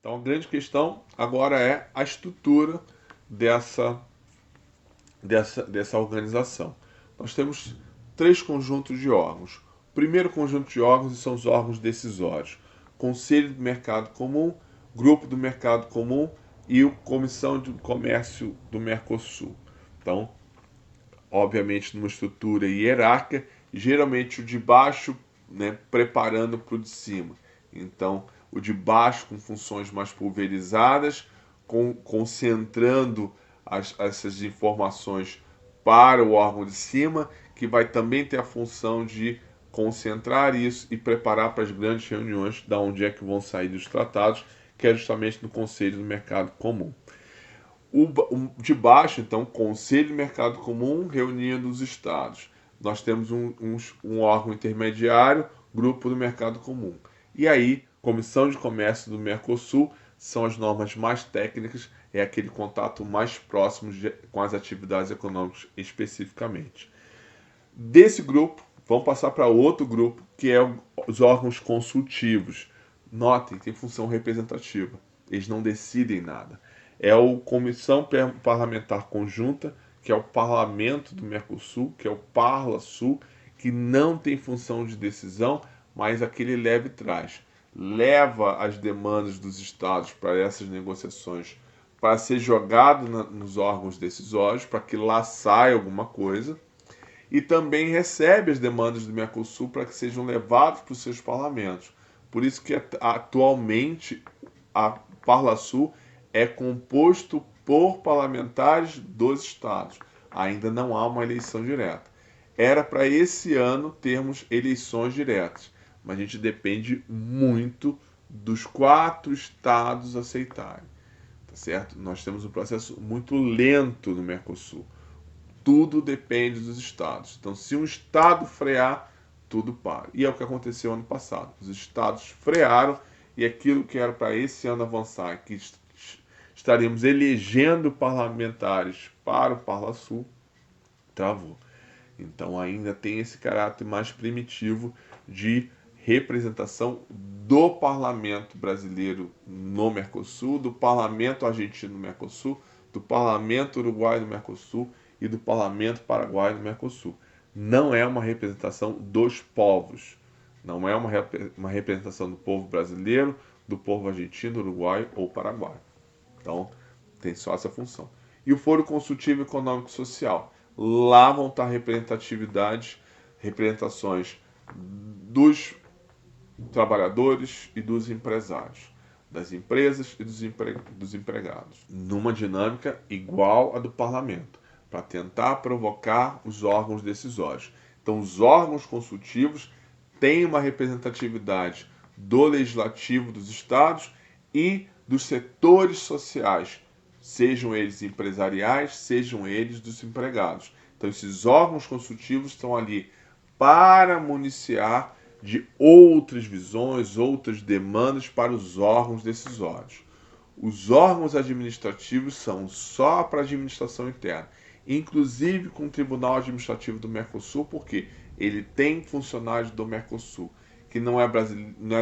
Então, a grande questão agora é a estrutura dessa, dessa organização. Nós temos três conjuntos de órgãos. O primeiro conjunto de órgãos são os órgãos decisórios: Conselho do Mercado Comum, Grupo do Mercado Comum e o Comissão de Comércio do Mercosul. Então, obviamente, numa estrutura hierárquica, geralmente o de baixo, né, preparando para o de cima. Então, o de baixo com funções mais pulverizadas, concentrando essas informações para o órgão de cima, que vai também ter a função de concentrar isso e preparar para as grandes reuniões, da onde é que vão sair os tratados, que é justamente no Conselho do Mercado Comum. O de baixo, então, Conselho de Mercado Comum reunindo os estados. Nós temos um órgão intermediário, Grupo do Mercado Comum. E aí, Comissão de Comércio do Mercosul são as normas mais técnicas, é aquele contato mais próximo com as atividades econômicas especificamente. Desse grupo, vamos passar para outro grupo, que é os órgãos consultivos. Notem, tem função representativa. Eles não decidem nada. É a Comissão Parlamentar Conjunta, que é o Parlamento do Mercosul, que é o Parla-Sul, que não tem função de decisão, mas aquele leve traz. Leva as demandas dos estados para essas negociações para ser jogado nos órgãos decisórios, para que lá saia alguma coisa, e também recebe as demandas do Mercosul para que sejam levadas para os seus parlamentos. Por isso que atualmente a Parlasul é composto por parlamentares dos estados. Ainda não há uma eleição direta. Era para esse ano termos eleições diretas, mas a gente depende muito dos 4 estados aceitarem, tá certo? Nós temos um processo muito lento no Mercosul. Tudo depende dos estados. Então, se um estado frear, tudo para. E é o que aconteceu ano passado. Os estados frearam e aquilo que era para esse ano avançar, que estaríamos elegendo parlamentares para o Parla-Sul, travou. Então, ainda tem esse caráter mais primitivo de representação do parlamento brasileiro no Mercosul, do parlamento argentino no Mercosul, do parlamento uruguaio no Mercosul e do parlamento paraguaio no Mercosul. Não é uma representação dos povos, não é uma representação do povo brasileiro, do povo argentino, uruguaio ou paraguaio. Então, tem só essa função. E o Foro Consultivo Econômico e Social. Lá vão estar representações dos trabalhadores e dos empresários, das empresas e dos empregados, numa dinâmica igual à do parlamento, para tentar provocar os órgãos decisórios. Então, os órgãos consultivos têm uma representatividade do legislativo dos estados e dos setores sociais, sejam eles empresariais, sejam eles dos empregados. Então, esses órgãos consultivos estão ali para municiar de outras visões, outras demandas para os órgãos decisórios. Os órgãos administrativos são só para a administração interna, inclusive com o Tribunal Administrativo do Mercosul, porque ele tem funcionários do Mercosul, que não é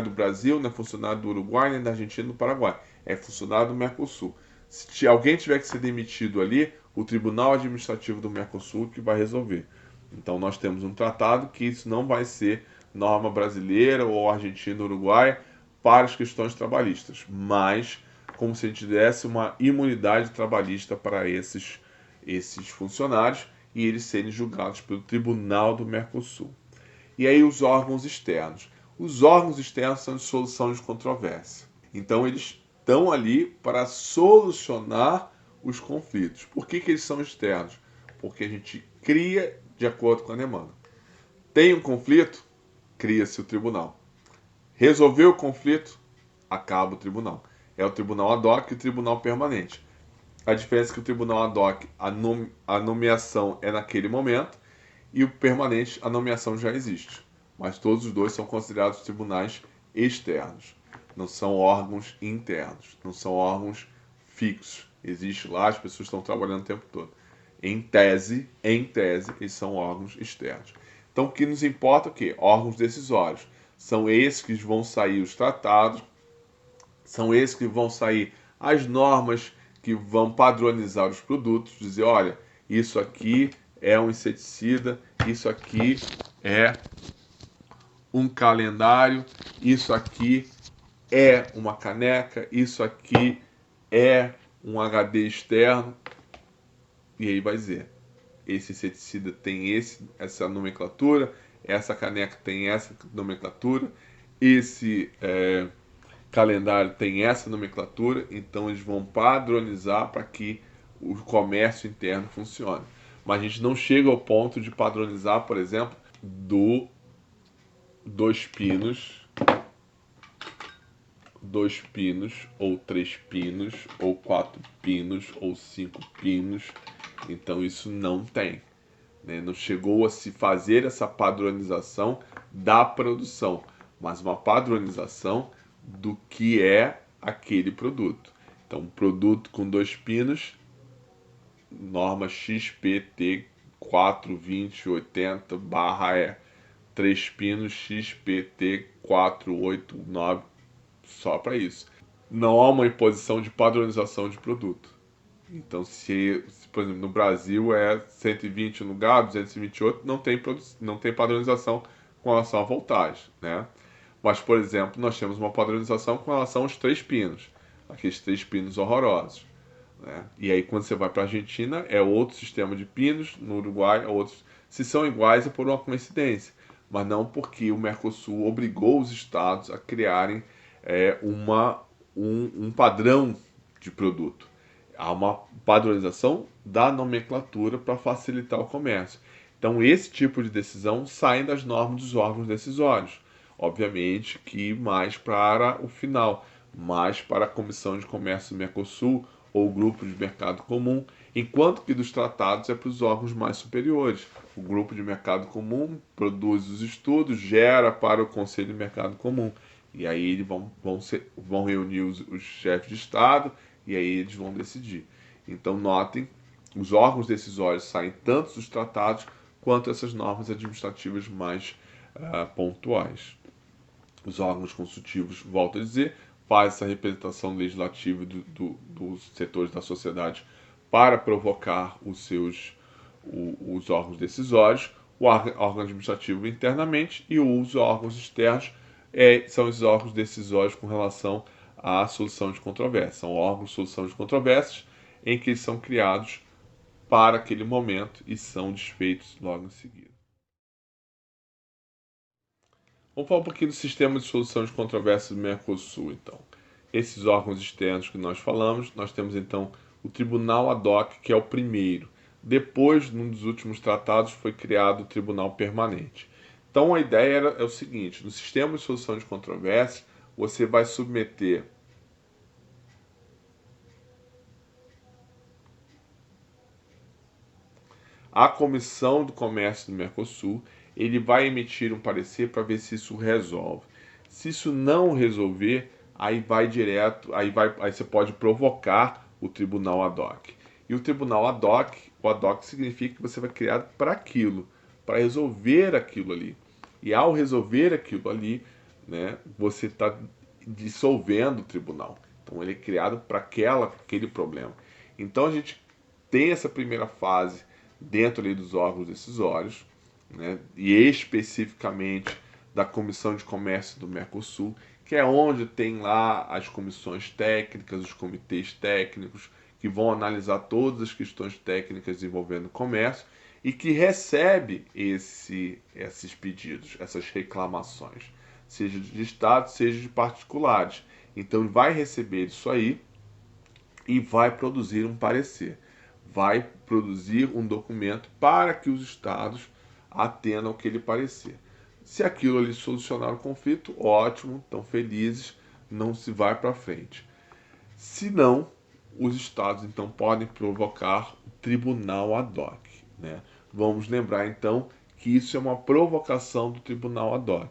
do Brasil, não é funcionário do Uruguai, nem da Argentina, nem do Paraguai, é funcionário do Mercosul. Se alguém tiver que ser demitido ali, o Tribunal Administrativo do Mercosul que vai resolver. Então nós temos um tratado que isso não vai ser norma brasileira ou argentina, uruguaia para as questões trabalhistas, mas como se a gente desse uma imunidade trabalhista para esses funcionários e eles serem julgados pelo Tribunal do Mercosul. E aí os órgãos externos. Os órgãos externos são de solução de controvérsia. Então eles estão ali para solucionar os conflitos. Por que eles são externos? Porque a gente cria de acordo com a demanda. Tem um conflito? Cria-se o tribunal. Resolveu o conflito? Acaba o tribunal. É o tribunal ad hoc e o tribunal permanente. A diferença é que o tribunal ad hoc, a nomeação é naquele momento, e o permanente, a nomeação já existe. Mas todos os dois são considerados tribunais externos. Não são órgãos internos, não são órgãos fixos. Existe lá, as pessoas estão trabalhando o tempo todo. Em tese, eles são órgãos externos. Então, o que nos importa é o quê? Órgãos decisórios. São esses que vão sair os tratados, São esses que vão sair as normas que vão padronizar os produtos, dizer, olha, isso aqui é um inseticida, isso aqui é um calendário, isso aqui é uma caneca, isso aqui é um HD externo, e aí vai dizer, esse inseticida tem essa nomenclatura, essa caneca tem essa nomenclatura, esse calendário tem essa nomenclatura, então eles vão padronizar para que o comércio interno funcione. Mas a gente não chega ao ponto de padronizar, por exemplo, do dois pinos, ou 3 pinos, ou 4 pinos, ou 5 pinos. Então isso não tem. Né? Não chegou a se fazer essa padronização da produção, mas uma padronização do que é aquele produto. Então, um produto com 2 pinos, norma XPT 42080/E. 3 pinos XPT 489, só para isso. Não há uma imposição de padronização de produto. Então, por exemplo, no Brasil é 120 no lugar, 228, não tem padronização com relação à voltagem, né? Mas, por exemplo, nós temos uma padronização com relação aos 3 pinos, aqueles 3 pinos horrorosos, né? E aí, quando você vai para a Argentina, é outro sistema de pinos, no Uruguai é outro. Se são iguais, é por uma coincidência, mas não porque o Mercosul obrigou os estados a criarem um padrão de produto. Há uma padronização da nomenclatura para facilitar o comércio. Então, esse tipo de decisão sai das normas dos órgãos decisórios. Obviamente que mais para o final, mais para a Comissão de Comércio do Mercosul ou o Grupo de Mercado Comum, enquanto que dos tratados é para os órgãos mais superiores. O Grupo de Mercado Comum produz os estudos, gera para o Conselho de Mercado Comum. E aí eles vão reunir os chefes de Estado e aí eles vão decidir. Então, notem, os órgãos decisórios saem tanto dos tratados quanto essas normas administrativas mais pontuais. Os órgãos consultivos, volto a dizer, fazem essa representação legislativa dos setores da sociedade para provocar os órgãos decisórios, o órgão administrativo internamente e os órgãos externos são os órgãos decisórios com relação à solução de controvérsias. São órgãos de solução de controvérsias em que eles são criados para aquele momento e são desfeitos logo em seguida. Vamos falar um pouquinho do sistema de solução de controvérsias do Mercosul, então. Esses órgãos externos que nós falamos, nós temos então o Tribunal Ad hoc, que é o primeiro. Depois, num dos últimos tratados, foi criado o Tribunal Permanente. Então a ideia é o seguinte: no sistema de solução de controvérsias, você vai submeter à Comissão do Comércio do Mercosul, ele vai emitir um parecer para ver se isso resolve. Se isso não resolver, aí vai direto, aí você pode provocar o Tribunal Ad hoc. E o Tribunal Ad hoc, o Ad hoc significa que você vai criar para aquilo, para resolver aquilo ali. E ao resolver aquilo ali, né, você está dissolvendo o tribunal. Então ele é criado para aquele problema. Então a gente tem essa primeira fase dentro ali dos órgãos decisórios, né, e especificamente da Comissão de Comércio do Mercosul, que é onde tem lá as comissões técnicas, os comitês técnicos, que vão analisar todas as questões técnicas envolvendo o comércio e que recebe esses pedidos, essas reclamações, seja de Estado, seja de particulares. Então vai receber isso aí e vai produzir um parecer, vai produzir um documento para que os Estados atendam aquele parecer. Se aquilo ali solucionar o conflito, ótimo, estão felizes, não se vai para frente. Se não, os Estados então podem provocar o Tribunal Ad hoc, né? Vamos lembrar então que isso é uma provocação do Tribunal Ad hoc.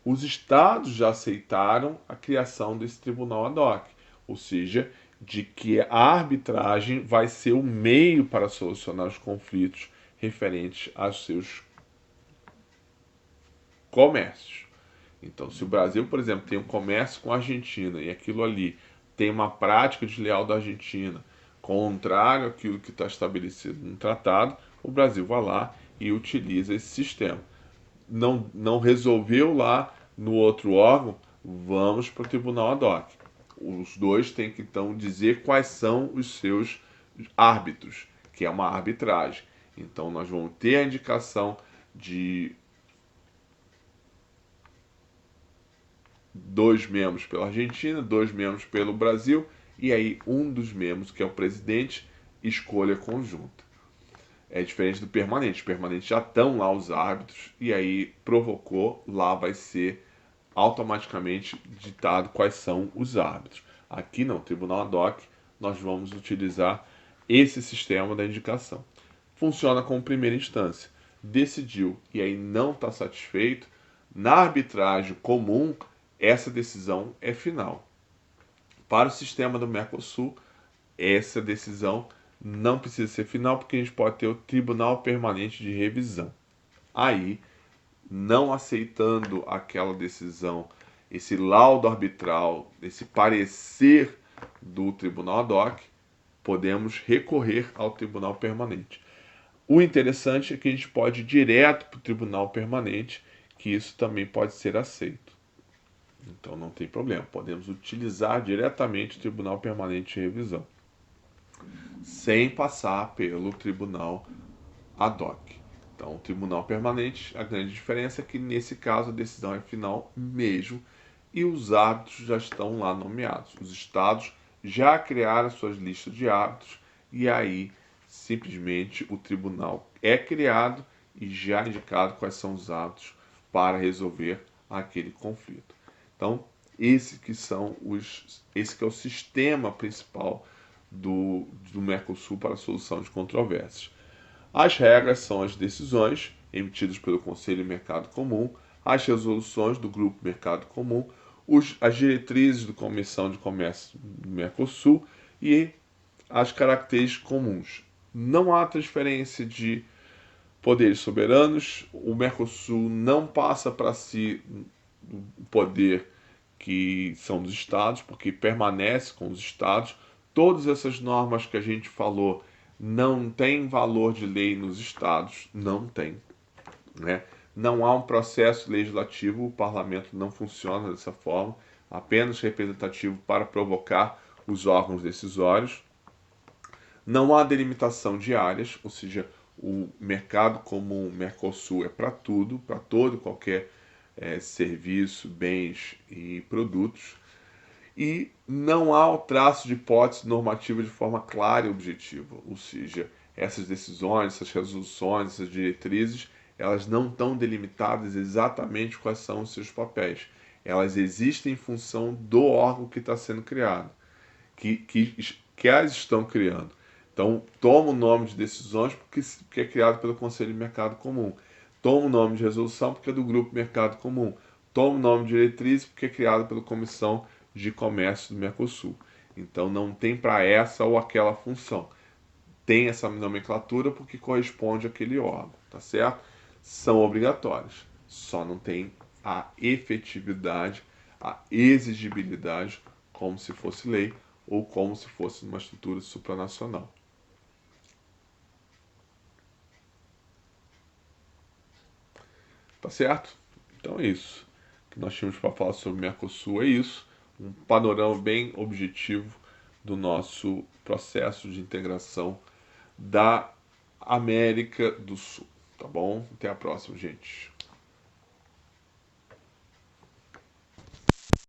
Os Estados já aceitaram a criação desse Tribunal Ad hoc, ou seja, de que a arbitragem vai ser o meio para solucionar os conflitos referentes aos seus comércios. Então, se o Brasil, por exemplo, tem um comércio com a Argentina e aquilo ali tem uma prática desleal da Argentina, contrário àquilo que está estabelecido no tratado, o Brasil vai lá e utiliza esse sistema. Não resolveu lá no outro órgão, vamos para o tribunal ad hoc. Os dois têm que então dizer quais são os seus árbitros, que é uma arbitragem. Então nós vamos ter a indicação de 2 membros pela Argentina, 2 membros pelo Brasil, e aí um dos membros, que é o presidente, escolha conjunta. É diferente do permanente. Os permanentes já estão lá os árbitros, e aí provocou, lá vai ser automaticamente ditado quais são os árbitros. Aqui não, Tribunal ad hoc, nós vamos utilizar esse sistema da indicação. Funciona como primeira instância. Decidiu e aí não está satisfeito, na arbitragem comum, essa decisão é final. Para o sistema do Mercosul, essa decisão não precisa ser final, porque a gente pode ter o Tribunal Permanente de Revisão. Aí, não aceitando aquela decisão, esse laudo arbitral, esse parecer do Tribunal ad hoc, podemos recorrer ao Tribunal Permanente. O interessante é que a gente pode ir direto para o Tribunal Permanente, que isso também pode ser aceito. Então não tem problema, podemos utilizar diretamente o Tribunal Permanente de Revisão, sem passar pelo Tribunal ad hoc. Então, o Tribunal Permanente, a grande diferença é que nesse caso a decisão é final mesmo e os árbitros já estão lá nomeados. Os estados já criaram suas listas de árbitros e aí simplesmente o tribunal é criado e já indicado quais são os árbitros para resolver aquele conflito. Então, esse que é o sistema principal do Mercosul para a solução de controvérsias. As regras são as decisões emitidas pelo Conselho Mercado Comum, as resoluções do Grupo Mercado Comum, as diretrizes da Comissão de Comércio do Mercosul e as características comuns. Não há transferência de poderes soberanos, o Mercosul não passa para si o poder que são dos estados, porque permanece com os estados. Todas essas normas que a gente falou não têm valor de lei nos estados, não tem, né? Não há um processo legislativo, o parlamento não funciona dessa forma, apenas representativo para provocar os órgãos decisórios. Não há delimitação de áreas, ou seja, o mercado comum Mercosul é para tudo, para todo qualquer serviço, bens e produtos. E não há o traço de hipótese normativa de forma clara e objetiva, ou seja, essas decisões, essas resoluções, essas diretrizes, elas não estão delimitadas exatamente quais são os seus papéis. Elas existem em função do órgão que está sendo criado, que as estão criando. Então, toma o nome de decisões porque é criado pelo Conselho de Mercado Comum. Toma o nome de resolução porque é do Grupo Mercado Comum. Toma o nome de diretriz porque é criado pela Comissão de Comércio do Mercosul. Então, não tem para essa ou aquela função. Tem essa nomenclatura porque corresponde àquele órgão, tá certo? São obrigatórias. Só não tem a efetividade, a exigibilidade como se fosse lei ou como se fosse uma estrutura supranacional. Tá certo? Então é isso. O que nós tínhamos para falar sobre o Mercosul é isso. Um panorama bem objetivo do nosso processo de integração da América do Sul. Tá bom? Até a próxima, gente.